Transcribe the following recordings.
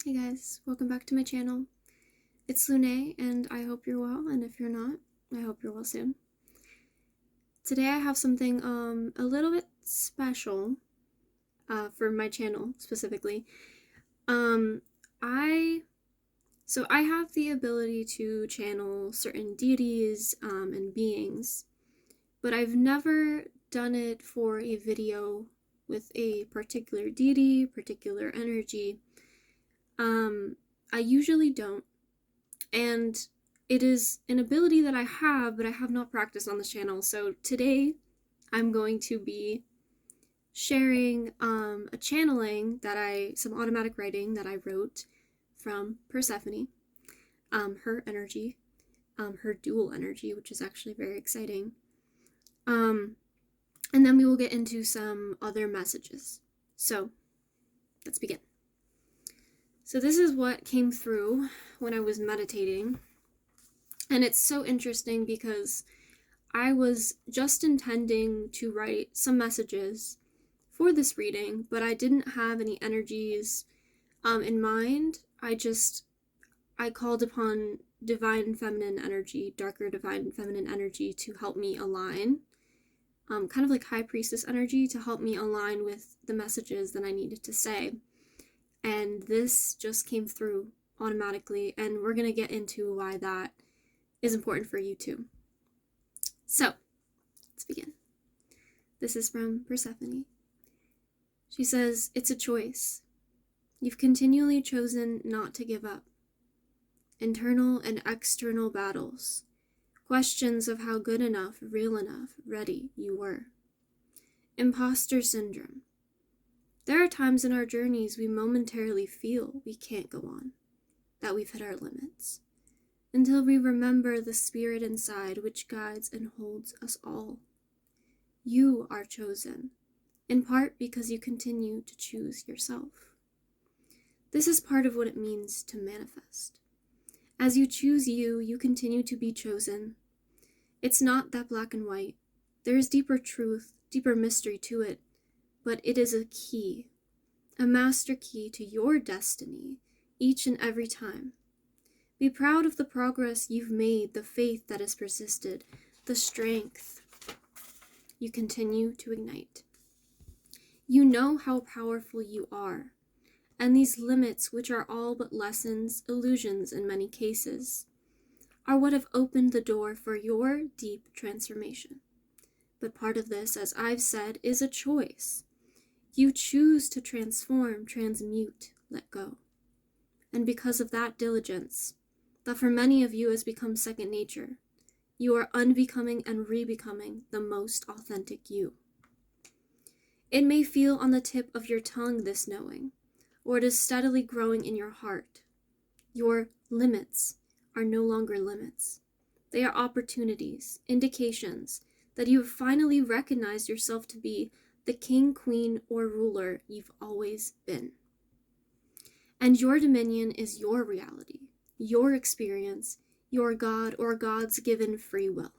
Hey guys, welcome back to my channel. It's Linn, and I hope you're well, and if you're not, I hope you're well soon. Today I have something a little bit special for my channel specifically. I have the ability to channel certain deities and beings, but I've never done it for a video with a particular deity, particular energy. I usually don't, and it is an ability that I have, but I have not practiced on this channel. So today I'm going to be sharing a channeling that some automatic writing that I wrote from Persephone, her energy, her dual energy, which is actually very exciting. And then we will get into some other messages. So let's begin. So this is what came through when I was meditating, and it's so interesting because I was just intending to write some messages for this reading, but I didn't have any energies in mind. I called upon divine feminine energy, darker divine feminine energy, to help me align, kind of like high priestess energy, to help me align with the messages that I needed to say. And this just came through automatically, and we're going to get into why that is important for you too. So, let's begin. This is from Persephone. She says, "It's a choice. You've continually chosen not to give up. Internal and external battles. Questions of how good enough, real enough, ready you were. Imposter syndrome. There are times in our journeys we momentarily feel we can't go on, that we've hit our limits, until we remember the spirit inside which guides and holds us all. You are chosen, in part because you continue to choose yourself. This is part of what it means to manifest. As you choose you, you continue to be chosen. It's not that black and white. There is deeper truth, deeper mystery to it. But it is a key, a master key to your destiny, each and every time. Be proud of the progress you've made, the faith that has persisted, the strength you continue to ignite. You know how powerful you are, and these limits, which are all but lessons, illusions in many cases, are what have opened the door for your deep transformation. But part of this, as I've said, is a choice. You choose to transform, transmute, let go. And because of that diligence, that for many of you has become second nature, you are unbecoming and rebecoming the most authentic you. It may feel on the tip of your tongue, this knowing, or it is steadily growing in your heart. Your limits are no longer limits. They are opportunities, indications that you have finally recognized yourself to be the king, queen, or ruler you've always been. And your dominion is your reality, your experience, your God or God's given free will.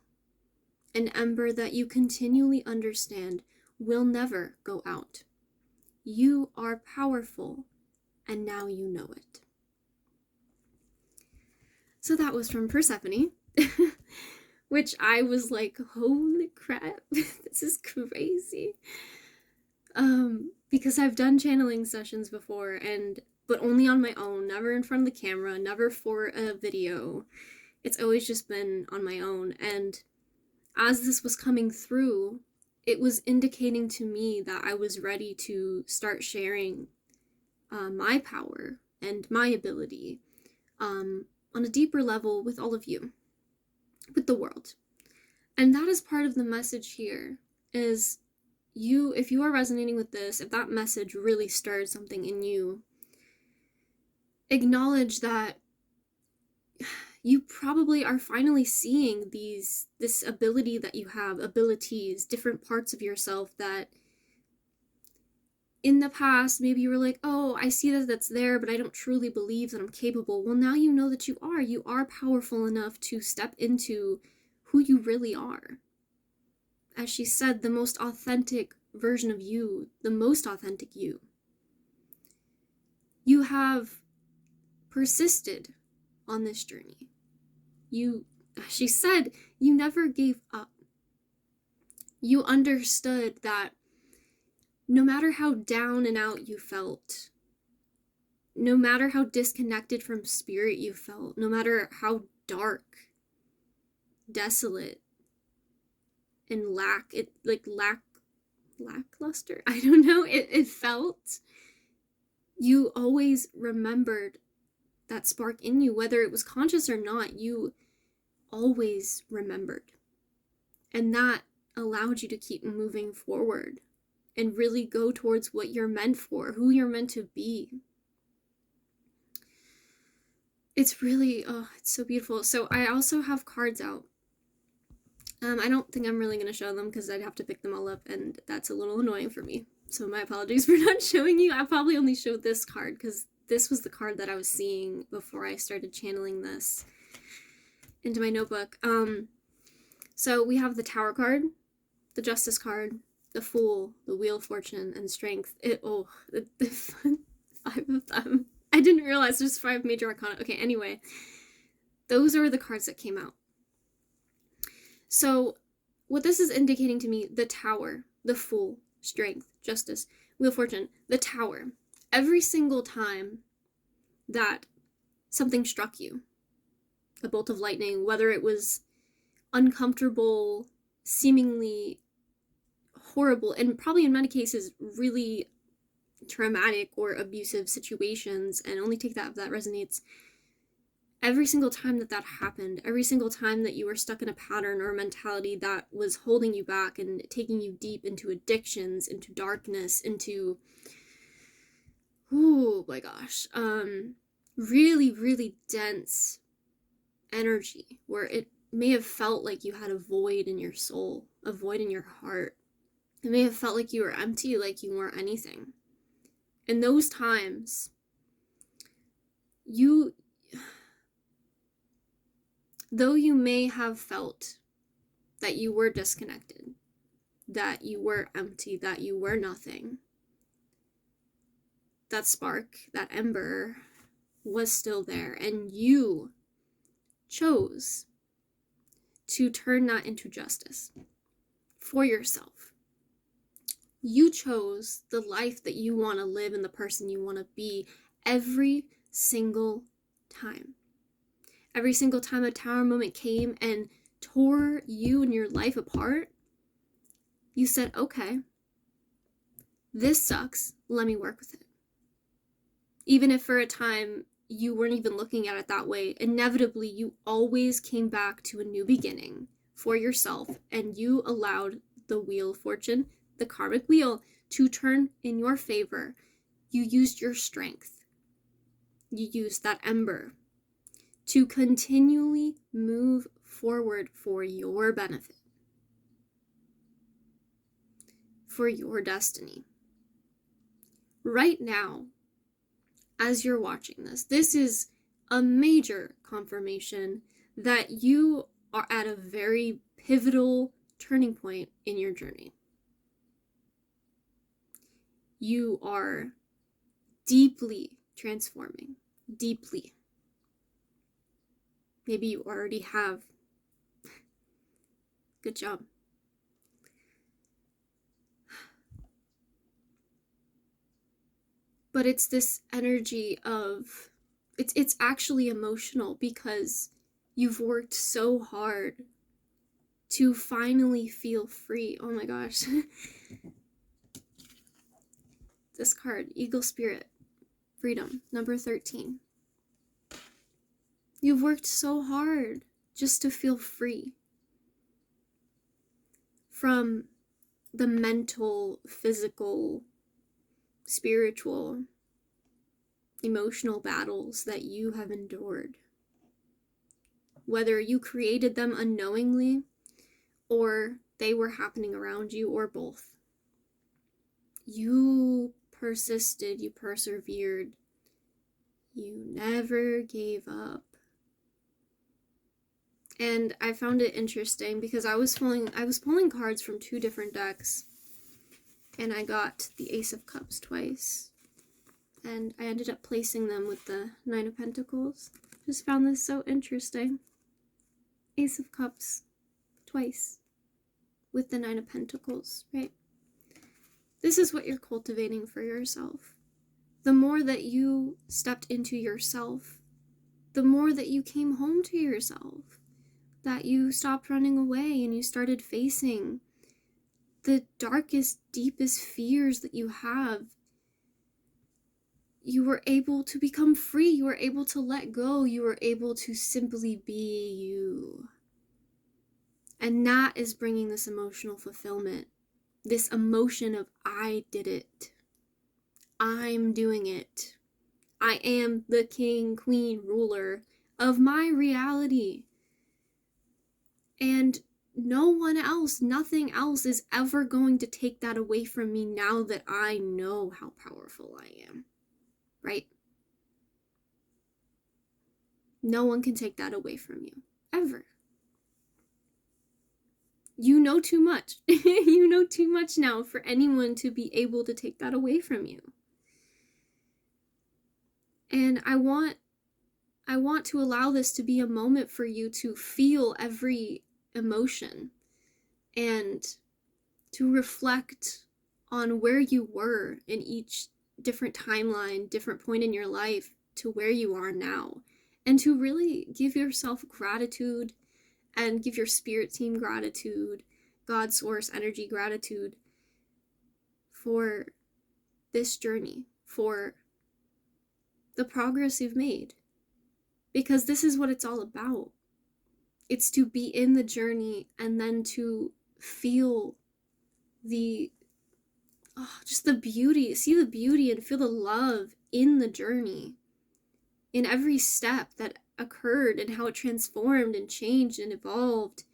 An ember that you continually understand will never go out. You are powerful, and now you know it." So that was from Persephone, which I was like, holy crap, this is crazy. Because I've done channeling sessions before, but only on my own, never in front of the camera, never for a video. It's always just been on my own, and as this was coming through, it was indicating to me that I was ready to start sharing my power and my ability on a deeper level with all of you, with the world. And that is part of the message here, is if you are resonating with this, if that message really stirred something in you, acknowledge that you probably are finally seeing this ability that you have, abilities, different parts of yourself that in the past, maybe you were like, oh, I see that that's there, but I don't truly believe that I'm capable. Well, now you know that you are powerful enough to step into who you really are. As she said, the most authentic version of you, the most authentic you. You have persisted on this journey. She said, you never gave up. You understood that no matter how down and out you felt, no matter how disconnected from spirit you felt, no matter how dark, desolate, and lackluster, I don't know, it felt, you always remembered that spark in you, whether it was conscious or not, you always remembered. And that allowed you to keep moving forward and really go towards what you're meant for, who you're meant to be. It's really, it's so beautiful. So I also have cards out. I don't think I'm really going to show them because I'd have to pick them all up, and that's a little annoying for me. So my apologies for not showing you. I probably only showed this card because this was the card that I was seeing before I started channeling this into my notebook. So we have the Tower card, the Justice card, the Fool, the Wheel of Fortune, and Strength. The 5 of them. I didn't realize there's 5 major arcana. Okay, anyway, those are the cards that came out. So what this is indicating to me, the Tower, the Fool, Strength, Justice, Wheel of Fortune, the Tower, every single time that something struck you, a bolt of lightning, whether it was uncomfortable, seemingly horrible, and probably in many cases really traumatic or abusive situations, and only take that if that resonates. Every single time that happened, every single time that you were stuck in a pattern or a mentality that was holding you back and taking you deep into addictions, into darkness, into, oh my gosh, really, really dense energy where it may have felt like you had a void in your soul, a void in your heart. It may have felt like you were empty, like you weren't anything. In those times, though you may have felt that you were disconnected, that you were empty, that you were nothing, that spark, that ember was still there, and you chose to turn that into justice for yourself. You chose the life that you want to live and the person you want to be every single time. Every single time a tower moment came and tore you and your life apart, you said, okay, this sucks, let me work with it. Even if for a time you weren't even looking at it that way, inevitably you always came back to a new beginning for yourself, and you allowed the Wheel of Fortune, the karmic wheel, to turn in your favor. You used your strength. You used that ember to continually move forward for your benefit, for your destiny. Right now, as you're watching this, this is a major confirmation that you are at a very pivotal turning point in your journey. You are deeply transforming, deeply. Maybe you already have. Good job. But it's this energy of, it's actually emotional because you've worked so hard to finally feel free. Oh my gosh. This card, Eagle Spirit, Freedom, number 13. You've worked so hard just to feel free from the mental, physical, spiritual, emotional battles that you have endured. Whether you created them unknowingly or they were happening around you, or both. You persisted, you persevered, you never gave up. And I found it interesting because I was pulling cards from 2 different decks, and I got the Ace of Cups twice, and I ended up placing them with the Nine of Pentacles. Just found this so interesting. Ace of Cups twice with the Nine of Pentacles, right? This is what you're cultivating for yourself. The more that you stepped into yourself, the more that you came home to yourself, that you stopped running away and you started facing the darkest, deepest fears that you have. You were able to become free. You were able to let go. You were able to simply be you. And that is bringing this emotional fulfillment. This emotion of, I did it. I'm doing it. I am the king, queen, ruler of my reality. And no one else, nothing else is ever going to take that away from me now that I know how powerful I am. Right? No one can take that away from you. Ever. You know too much. You know too much now for anyone to be able to take that away from you. And I want to allow this to be a moment for you to feel every emotion and to reflect on where you were in each different timeline, different point in your life to where you are now, and to really give yourself gratitude and give your spirit team gratitude, God, source, energy gratitude for this journey, for the progress you've made. Because this is what it's all about. It's to be in the journey and then to feel just the beauty, see the beauty and feel the love in the journey, in every step that occurred and how it transformed and changed and evolved.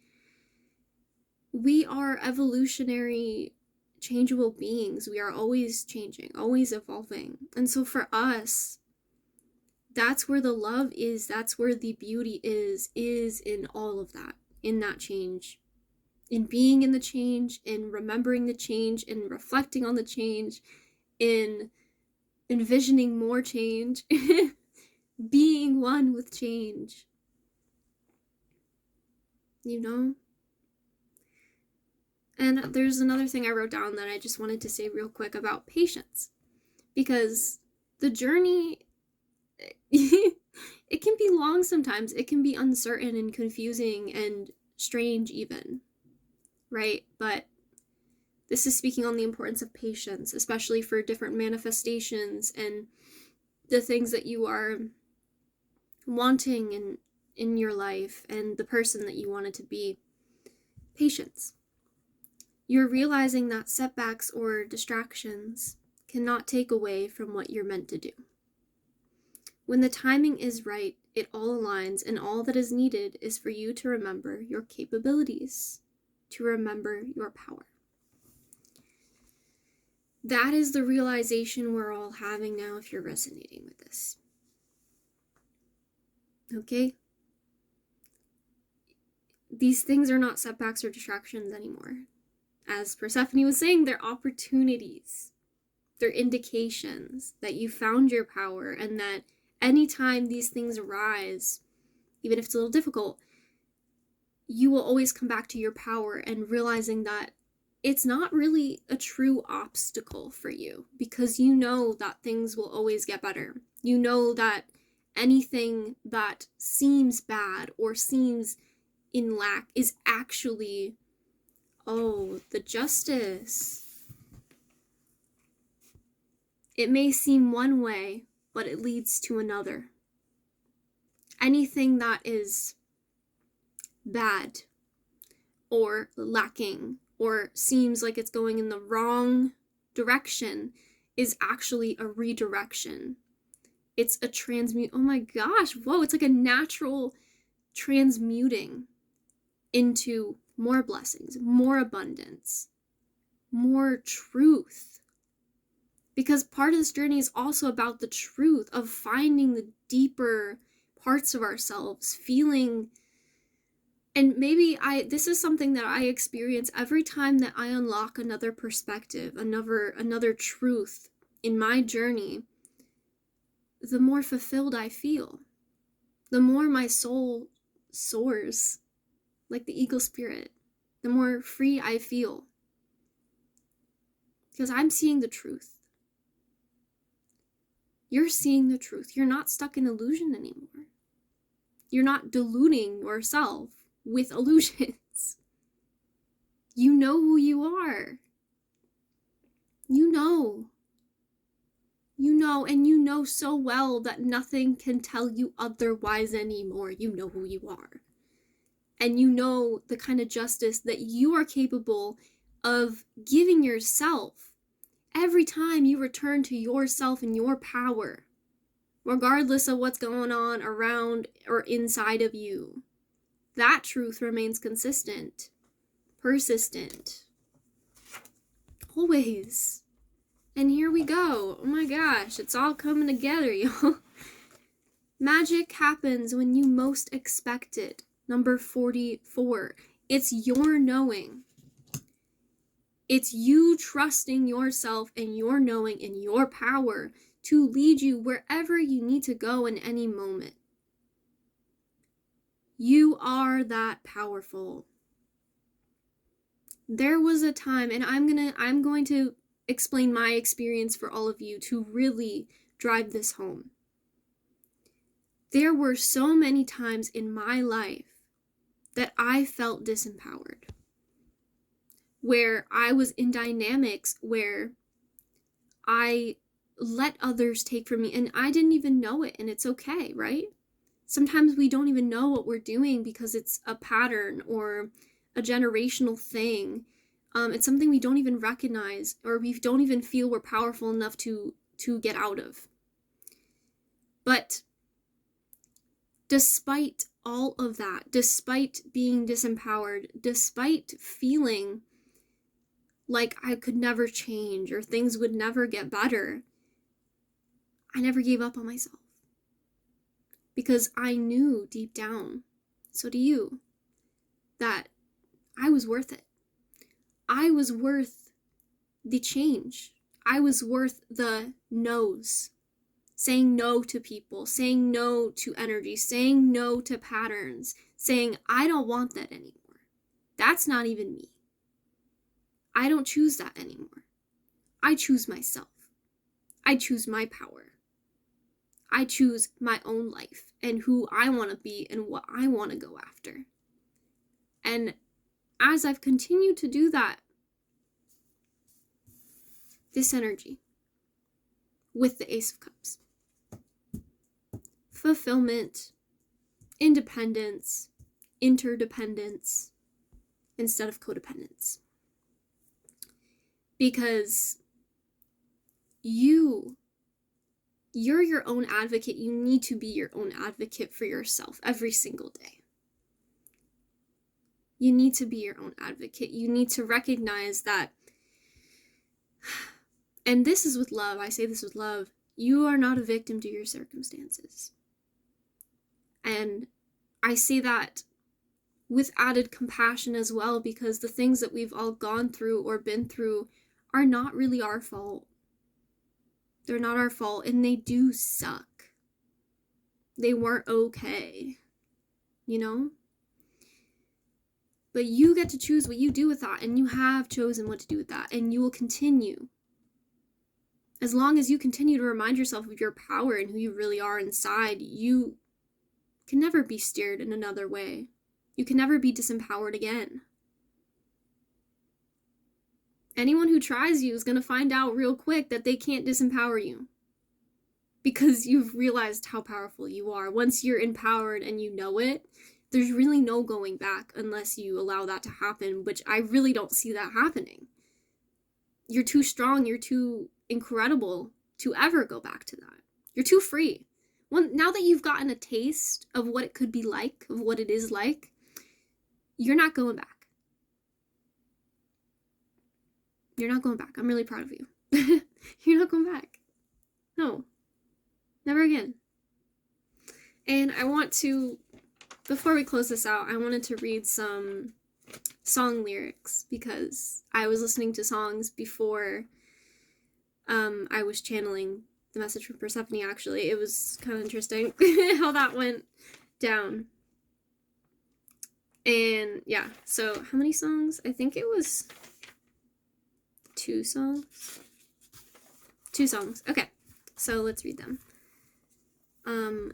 We are evolutionary, changeable beings. We are always changing, always evolving. And so for us, that's where the love is, that's where the beauty is in all of that, in that change, in being in the change, in remembering the change, in reflecting on the change, in envisioning more change, being one with change. You know? And there's another thing I wrote down that I just wanted to say real quick about patience. Because the journey, it can be long sometimes. It can be uncertain and confusing and strange even, right? But this is speaking on the importance of patience, especially for different manifestations and the things that you are wanting in your life and the person that you want it to be. Patience. You're realizing that setbacks or distractions cannot take away from what you're meant to do. When the timing is right, it all aligns, and all that is needed is for you to remember your capabilities, to remember your power. That is the realization we're all having now if you're resonating with this. Okay? These things are not setbacks or distractions anymore. As Persephone was saying, they're opportunities. They're indications that you found your power, and that anytime these things arise, even if it's a little difficult, you will always come back to your power and realizing that it's not really a true obstacle for you, because you know that things will always get better. You know that anything that seems bad or seems in lack is actually, the justice. It may seem one way, but it leads to another. Anything that is bad or lacking or seems like it's going in the wrong direction is actually a redirection. It's a oh my gosh, whoa, it's like a natural transmuting into more blessings, more abundance, more truth. Because part of this journey is also about the truth of finding the deeper parts of ourselves, feeling. And maybe this is something that I experience every time that I unlock another perspective, another truth in my journey. the more fulfilled I feel. The more my soul soars, like the eagle spirit, the more free I feel. Because I'm seeing the truth. You're seeing the truth. You're not stuck in illusion anymore. You're not deluding yourself with illusions. You know who you are. You know. You know, and you know so well that nothing can tell you otherwise anymore. You know who you are. And you know the kind of justice that you are capable of giving yourself every time you return to yourself and your power, regardless of what's going on around or inside of you. That truth remains consistent, persistent, always. And here we go. Oh my gosh, it's all coming together, y'all. Magic happens when you most expect it. Number 44. It's your knowing. It's you trusting yourself and your knowing and your power to lead you wherever you need to go in any moment. You are that powerful. There was a time, and I'm going to explain my experience for all of you to really drive this home. There were so many times in my life that I felt disempowered, where I was in dynamics where I let others take from me and I didn't even know it, and it's okay, right? Sometimes we don't even know what we're doing because it's a pattern or a generational thing. It's something we don't even recognize, or we don't even feel we're powerful enough to get out of. But despite all of that, despite being disempowered, despite feeling like I could never change or things would never get better, I never gave up on myself. Because I knew deep down, so do you, that I was worth it. I was worth the change. I was worth the no's. Saying no to people, saying no to energy, saying no to patterns, saying, I don't want that anymore. That's not even me. I don't choose that anymore. I choose myself. I choose my power. I choose my own life and who I want to be and what I want to go after. And as I've continued to do that, this energy with the Ace of Cups, fulfillment, independence, interdependence, instead of codependence. Because you're your own advocate. You need to be your own advocate for yourself every single day. You need to be your own advocate. You need to recognize that, and this is with love, I say this with love, you are not a victim to your circumstances. And I say that with added compassion as well, because the things that we've all gone through or been through are not really our fault. They're not our fault, and they do suck. They weren't okay, you know? But you get to choose what you do with that, and you have chosen what to do with that, and you will continue. As long as you continue to remind yourself of your power and who you really are inside, you can never be steered in another way. You can never be disempowered again. Anyone who tries you is going to find out real quick that they can't disempower you, because you've realized how powerful you are. Once you're empowered and you know it, there's really no going back unless you allow that to happen, which I really don't see that happening. You're too strong, you're too incredible to ever go back to that. You're too free. Now that you've gotten a taste of what it could be like, of what it is like, you're not going back. You're not going back. I'm really proud of you. You're not going back. No. Never again. And I want to, before we close this out, I wanted to read some song lyrics, because I was listening to songs before I was channeling the message from Persephone, actually. It was kind of interesting how that went down. And yeah, so how many songs? I think it was 2 songs. 2 songs. Okay, so let's read them.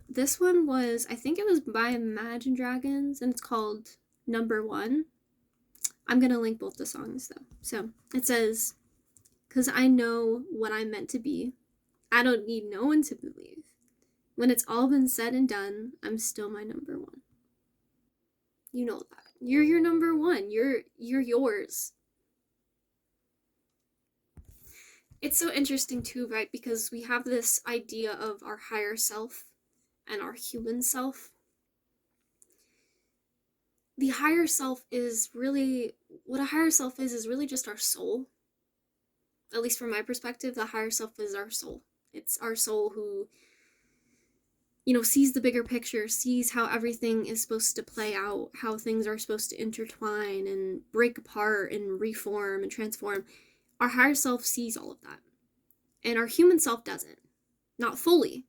This one was, I think it was by Imagine Dragons, and it's called Number One. I'm gonna link both the songs though. So it says, "'Cause I know what I'm meant to be. I don't need no one to believe. When it's all been said and done, I'm still my number one." You know that. You're your number one. You're yours. It's so interesting too, right? Because we have this idea of our higher self and our human self. The higher self is really, what a higher self is really just our soul. At least from my perspective, the higher self is our soul. It's our soul who, you know, sees the bigger picture, sees how everything is supposed to play out, how things are supposed to intertwine and break apart and reform and transform. Our higher self sees all of that. And our human self doesn't. Not fully.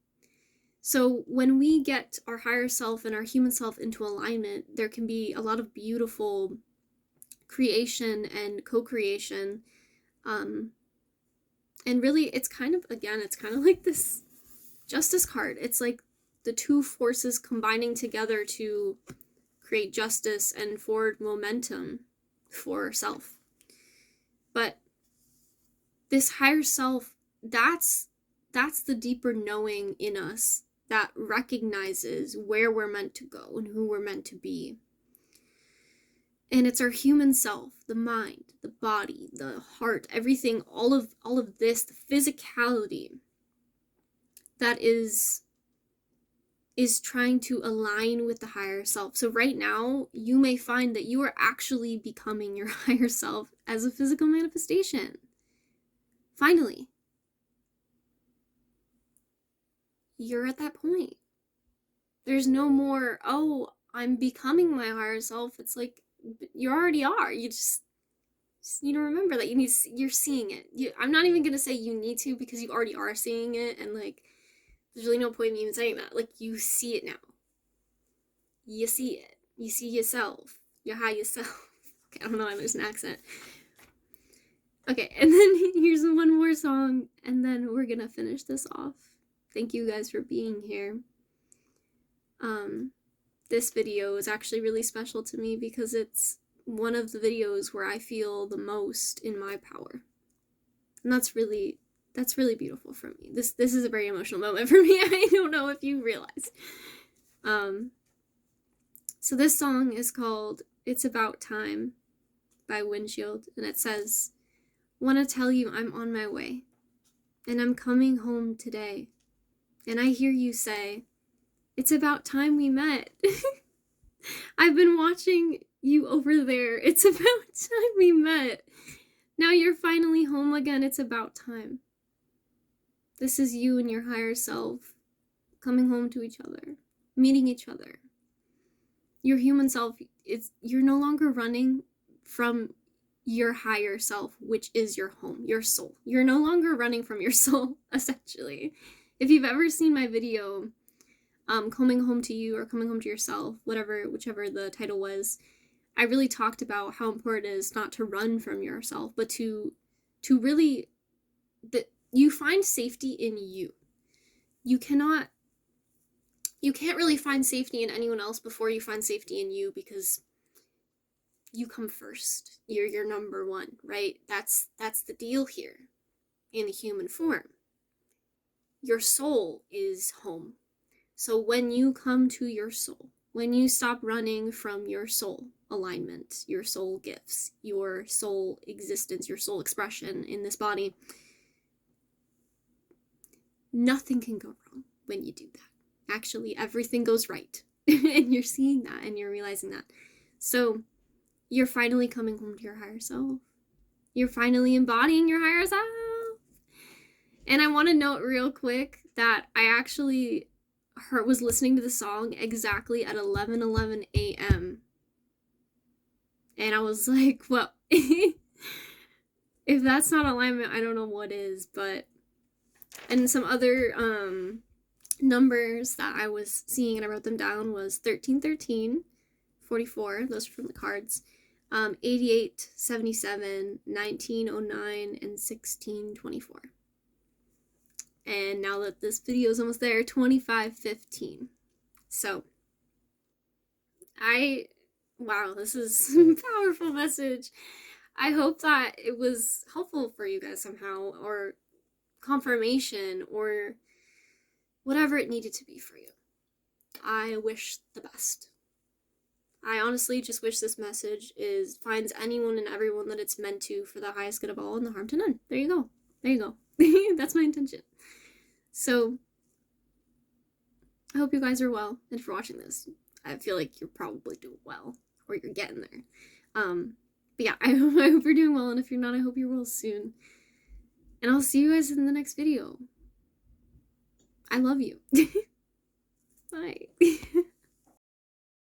So when we get our higher self and our human self into alignment, there can be a lot of beautiful creation and co-creation. And really, it's kind of, again, it's kind of like this justice card. It's like the two forces combining together to create justice and forward momentum for self. But this higher self, that's the deeper knowing in us that recognizes where we're meant to go and who we're meant to be. And it's our human self, the mind, the body, the heart, everything, all of this, the physicality that is trying to align with the higher self. So right now, you may find that you are actually becoming your higher self as a physical manifestation. Finally. You're at that point. There's no more, oh, I'm becoming my higher self. It's like, you already are. You just need to remember that you're seeing it. I'm not even going to say you need to, because you already are seeing it, and like, there's really no point in even saying that. Like, you see it now. You see it. You see yourself. Your higher self. Okay, I don't know why there's an accent. Okay, and then here's one more song, and then we're gonna finish this off. Thank you guys for being here. This video is actually really special to me because it's one of the videos where I feel the most in my power. And that's really beautiful for me. This is a very emotional moment for me. I don't know if you realize. So this song is called It's About Time by Windshield, and it says, "Wanna tell you I'm on my way, and I'm coming home today, and I hear you say, it's about time we met. I've been watching you over there. It's about time we met. Now you're finally home again. It's about time." This is you and your higher self coming home to each other, meeting each other. Your human self, you're no longer running from your higher self, which is your home, your soul. You're no longer running from your soul, essentially. If you've ever seen my video, Coming Home to You or Coming Home to Yourself, whichever the title was, I really talked about how important it is not to run from yourself, but to really, that you find safety in you. You can't really find safety in anyone else before you find safety in you, because you come first. You're your number one, right? That's the deal here in the human form. Your soul is home. So when you come to your soul, when you stop running from your soul alignment, your soul gifts, your soul existence, your soul expression in this body, nothing can go wrong when you do that. Actually, everything goes right. And you're seeing that and you're realizing that. So you're finally coming home to your higher self. You're finally embodying your higher self. And I want to note real quick that I actually was listening to the song exactly at 11:11 a.m. And I was like, well, if that's not alignment, I don't know what is. But And some other numbers that I was seeing and I wrote them down was 1313, 44, those are from the cards, 88, 77, 1909, and 1624. And now that this video is almost there, 2515. So, wow, this is a powerful message. I hope that it was helpful for you guys somehow, or confirmation, or whatever it needed to be for you. I wish the best. I honestly just wish this message finds anyone and everyone that it's meant to, for the highest good of all and the harm to none. There you go. There you go. That's my intention. So, I hope you guys are well, and if you're watching this, I feel like you're probably doing well, or you're getting there. But yeah, I hope you're doing well, and if you're not, I hope you're well soon. And I'll see you guys in the next video. I love you. Bye.